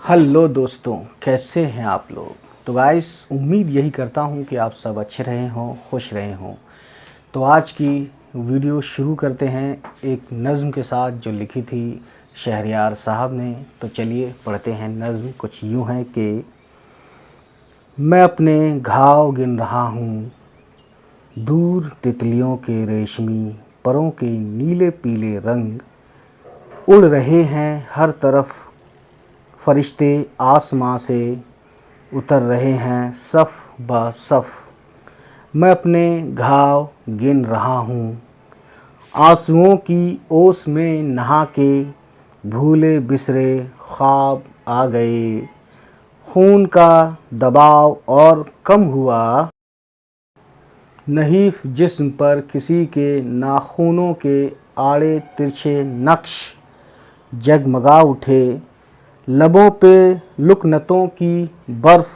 Hello दोस्तों, कैसे हैं आप लोग। तो गाइस, उम्मीद यही करता हूं कि आप सब अच्छे रहे हों, खुश रहे हों। तो आज की वीडियो शुरू करते हैं एक नज़्म के साथ जो लिखी थी शहरयार साहब ने। तो चलिए पढ़ते हैं। नज़्म कुछ यूँ है कि मैं अपने घाव गिन रहा हूँ, दूर तितलियों के रेशमी परों के नीले पीले रंग उड़ रहे हैं हर तरफ, फरिश्ते आसमां से उतर रहे हैं सफ़ ब सफ़। मैं अपने घाव गिन रहा हूँ, आंसुओं की ओस में नहा के भूले बिसरे ख्वाब आ गए। खून का दबाव और कम हुआ, नहीफ जिस्म पर किसी के नाखूनों के आड़े तिरछे नक्श जगमगा उठे। लबों पे लुकनतों की बर्फ़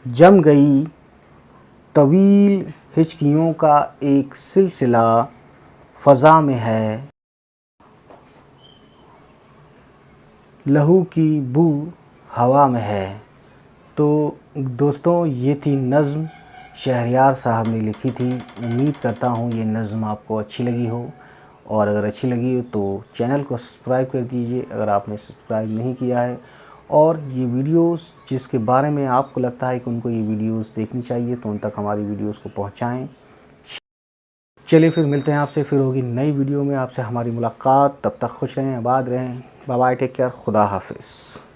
जम गई, तवील हिचकियों का एक सिलसिला फ़ज़ा में है। लहू की बू हवा में है। तो दोस्तों, ये थी नज़्म शहरयार साहब ने लिखी थी। उम्मीद करता हूँ ये नज़्म आपको अच्छी लगी हो, और अगर अच्छी लगी हो तो चैनल को सब्सक्राइब कर दीजिए अगर आपने सब्सक्राइब नहीं किया है। और ये वीडियोस जिसके बारे में आपको लगता है कि उनको ये वीडियोस देखनी चाहिए तो उन तक हमारी वीडियोस को पहुंचाएं। चलिए फिर मिलते हैं आपसे, फिर होगी नई वीडियो में आपसे हमारी मुलाकात। तब तक खुश रहें, आबाद रहें। बाय बाय, टेक केयर, खुदा हाफिज़।